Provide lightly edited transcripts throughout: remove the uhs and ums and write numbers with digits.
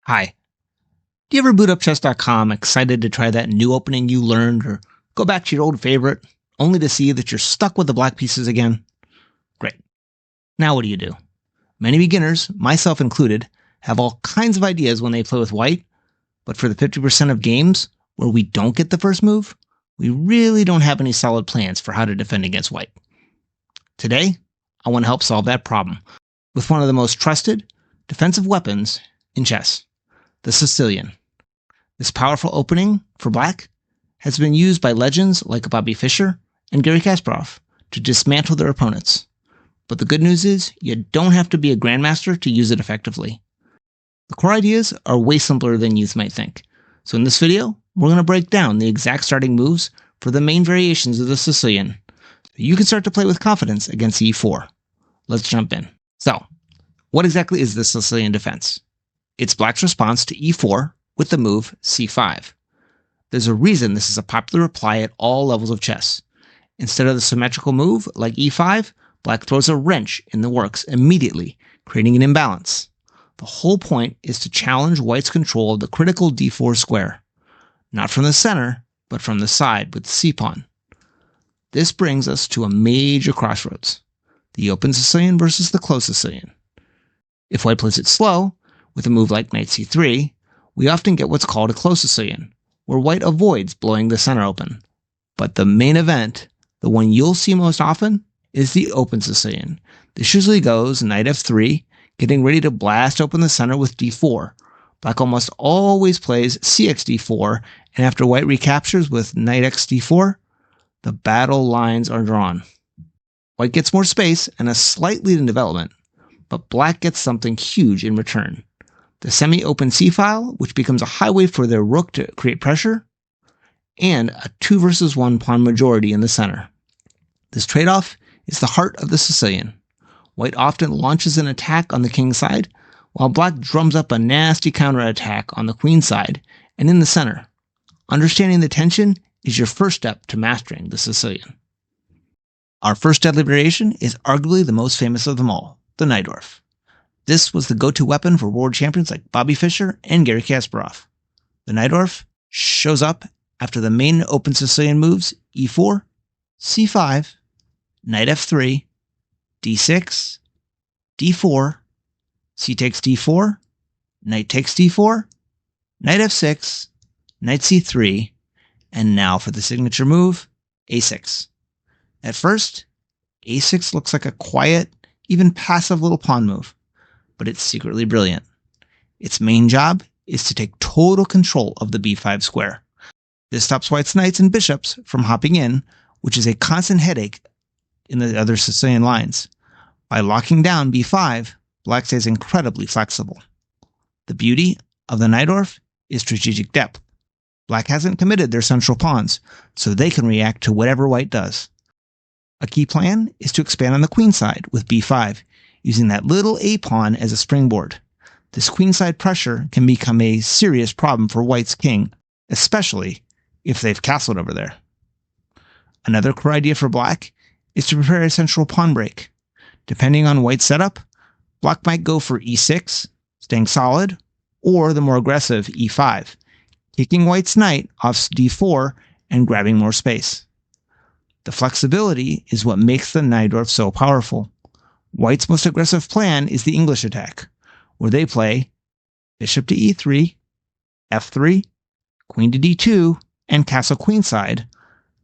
Hi. Do you ever boot up chess.com excited to try that new opening you learned or go back to your old favorite only to see that you're stuck with the black pieces again? Great. Now what do? Many beginners, myself included, have all kinds of ideas when they play with white, but for the 50% of games where we don't get the first move, we really don't have any solid plans for how to defend against white. Today, I want to help solve that problem with one of the most trusted defensive weapons in chess, the Sicilian. This powerful opening for black has been used by legends like Bobby Fischer and Garry Kasparov to dismantle their opponents. But the good news is you don't have to be a grandmaster to use it effectively. The core ideas are way simpler than you might think. So in this video, we're going to break down the exact starting moves for the main variations of the Sicilian, so you can start to play with confidence against e4. Let's jump in. So, what exactly is the Sicilian defense? It's black's response to e4 with the move c5. There's a reason this is a popular reply at all levels of chess. Instead of the symmetrical move like e5, black throws a wrench in the works immediately, creating an imbalance. The whole point is to challenge white's control of the critical d4 square, not from the center, but from the side with the c-pawn. This brings us to a major crossroads, the open Sicilian versus the closed Sicilian. If white plays it slow, with a move like knight c3, we often get what's called a closed Sicilian, where white avoids blowing the center open. But the main event, the one you'll see most often, is the open Sicilian. This usually goes knight f3, getting ready to blast open the center with d4. Black almost always plays cx d4, and after white recaptures with knight x d4, the battle lines are drawn. White gets more space and a slight lead in development, but black gets something huge in return. The semi-open c-file, which becomes a highway for their rook to create pressure, and a 2 versus 1 pawn majority in the center. This trade-off is the heart of the Sicilian. White often launches an attack on the king side, while black drums up a nasty counterattack on the queen side and in the center. Understanding the tension is your first step to mastering the Sicilian. Our first deadly variation is arguably the most famous of them all, the Najdorf. This was the go-to weapon for world champions like Bobby Fischer and Garry Kasparov. The Najdorf shows up after the main open Sicilian moves e4, c5, knight f3, d6, d4, c takes d4, knight takes d4, knight f6, knight c3, and now for the signature move, a6. At first, a6 looks like a quiet, even passive little pawn move, but it's secretly brilliant. Its main job is to take total control of the b5 square. This stops white's knights and bishops from hopping in, which is a constant headache in the other Sicilian lines. By locking down b5, black stays incredibly flexible. The beauty of the Najdorf is strategic depth. Black hasn't committed their central pawns, so they can react to whatever white does. A key plan is to expand on the queen side with b5, using that little a-pawn as a springboard. This queenside pressure can become a serious problem for white's king, especially if they've castled over there. Another core idea for black is to prepare a central pawn break. Depending on white's setup, black might go for e6, staying solid, or the more aggressive e5, kicking white's knight off d4 and grabbing more space. The flexibility is what makes the Najdorf so powerful. White's most aggressive plan is the English attack, where they play bishop to e3, f3, queen to d2, and castle queenside,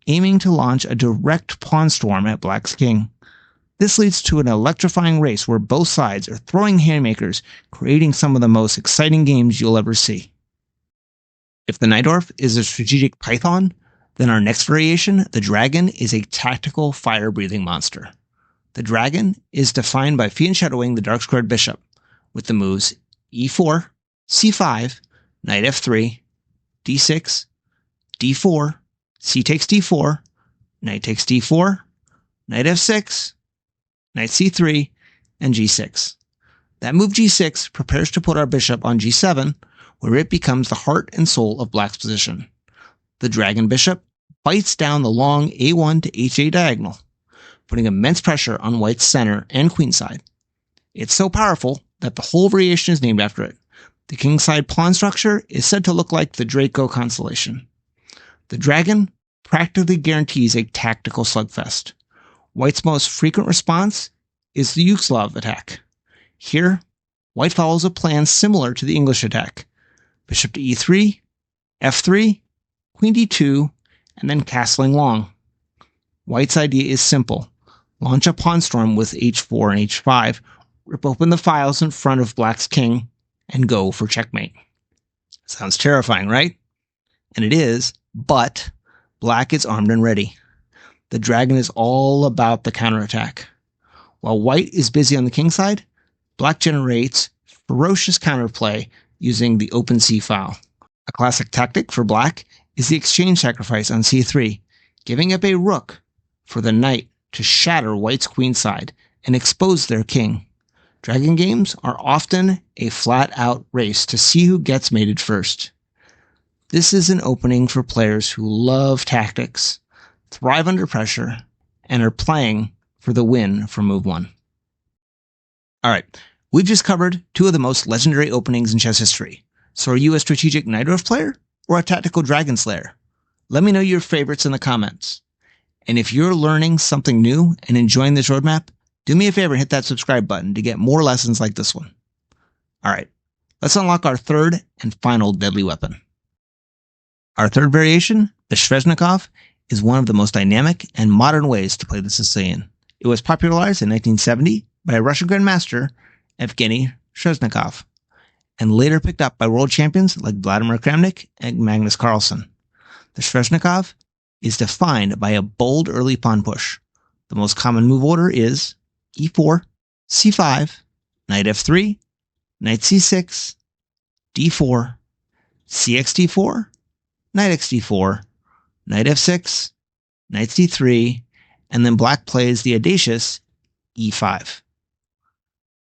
aiming to launch a direct pawn storm at black's king. This leads to an electrifying race where both sides are throwing haymakers, creating some of the most exciting games you'll ever see. If the Najdorf is a strategic python, then our next variation, the dragon, is a tactical fire-breathing monster. The dragon is defined by fiat shadowing the dark squared bishop with the moves e4, c5, knight f3, d6, d4, c takes d4, knight takes d4, knight f6, knight c3, and g6. That move g6 prepares to put our bishop on g7, where it becomes the heart and soul of black's position. The dragon bishop bites down the long a1 to h8 diagonal, putting immense pressure on white's center and queenside. It's so powerful that the whole variation is named after it. The kingside pawn structure is said to look like the Draco constellation. The dragon practically guarantees a tactical slugfest. White's most frequent response is the Yugoslav attack. Here, White follows a plan similar to the English attack. Bishop to e3, f3, queen d2, and then castling long. White's idea is simple. Launch a pawn storm with h4 and h5, rip open the files in front of Black's king, and go for checkmate. Sounds terrifying, right? And it is, but Black is armed and ready. The dragon is all about the counterattack. While White is busy on the king side, Black generates ferocious counterplay using the open c file. A classic tactic for Black is the exchange sacrifice on c3, giving up a rook for the knight to shatter White's queen side and expose their king. Dragon games are often a flat-out race to see who gets mated first. This is an opening for players who love tactics, thrive under pressure, and are playing for the win for move 1. Alright, we've just covered two of the most legendary openings in chess history. So are you a strategic Najdorf player or a tactical dragon slayer? Let me know your favorites in the comments. And if you're learning something new and enjoying this roadmap, do me a favor and hit that subscribe button to get more lessons like this one. Alright, let's unlock our third and final deadly weapon. Our third variation, the Sveshnikov, is one of the most dynamic and modern ways to play the Sicilian. It was popularized in 1970 by a Russian grandmaster, Evgeny Sveshnikov, and later picked up by world champions like Vladimir Kramnik and Magnus Carlsen. The Sveshnikov is defined by a bold early pawn push. The most common move order is e4, c5, knight f3, knight c6, d4, cxd4, knight xd4, knight f6, knight c3, and then Black plays the audacious e5.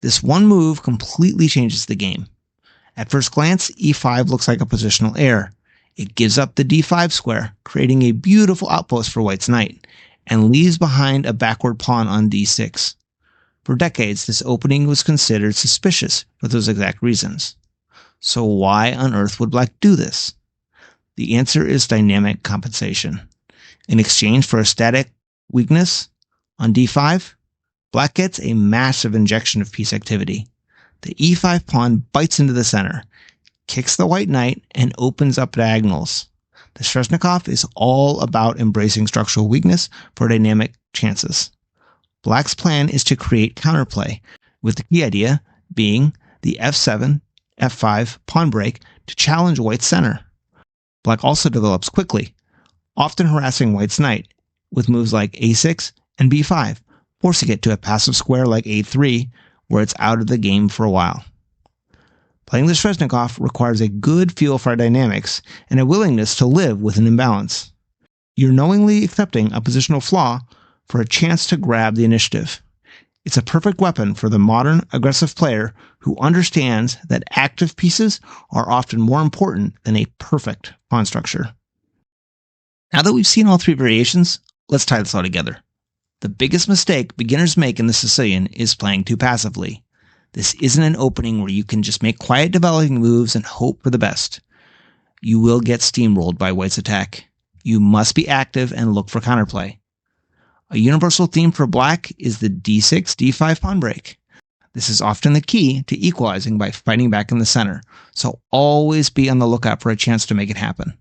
This one move completely changes the game. At first glance, e5 looks like a positional error. It gives up the d5 square, creating a beautiful outpost for White's knight, and leaves behind a backward pawn on d6. For decades, this opening was considered suspicious for those exact reasons. So why on earth would Black do this? The answer is dynamic compensation. In exchange for a static weakness on d5, Black gets a massive injection of piece activity. The e5 pawn bites into the center, kicks the white knight, and opens up diagonals. The Sveshnikov is all about embracing structural weakness for dynamic chances. Black's plan is to create counterplay, with the key idea being the f7, f5 pawn break to challenge White's center. Black also develops quickly, often harassing White's knight, with moves like a6 and b5, forcing it to a passive square like a3, where it's out of the game for a while. Playing the Sveshnikov requires a good feel for dynamics and a willingness to live with an imbalance. You're knowingly accepting a positional flaw for a chance to grab the initiative. It's a perfect weapon for the modern, aggressive player who understands that active pieces are often more important than a perfect pawn structure. Now that we've seen all three variations, let's tie this all together. The biggest mistake beginners make in the Sicilian is playing too passively. This isn't an opening where you can just make quiet developing moves and hope for the best. You will get steamrolled by White's attack. You must be active and look for counterplay. A universal theme for Black is the d6, d5 pawn break. This is often the key to equalizing by fighting back in the center, so always be on the lookout for a chance to make it happen.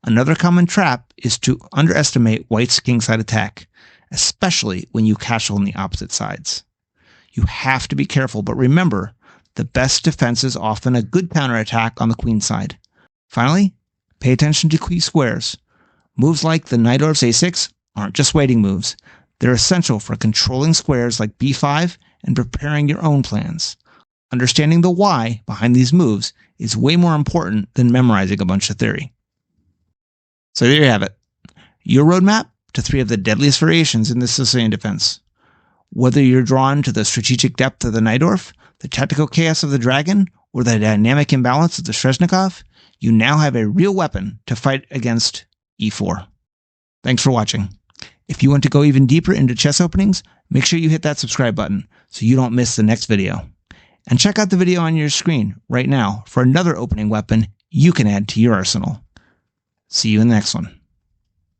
Another common trap is to underestimate White's kingside attack, especially when you castle on the opposite sides. You have to be careful, but remember, the best defense is often a good counterattack on the queen side. Finally, pay attention to key squares. Moves like the Najdorf's a6 aren't just waiting moves. They're essential for controlling squares like b5 and preparing your own plans. Understanding the why behind these moves is way more important than memorizing a bunch of theory. So there you have it. Your roadmap to three of the deadliest variations in the Sicilian defense. Whether you're drawn to the strategic depth of the Najdorf, the tactical chaos of the dragon, or the dynamic imbalance of the Sveshnikov, you now have a real weapon to fight against e4. Thanks for watching. If you want to go even deeper into chess openings, make sure you hit that subscribe button so you don't miss the next video. And check out the video on your screen right now for another opening weapon you can add to your arsenal. See you in the next one.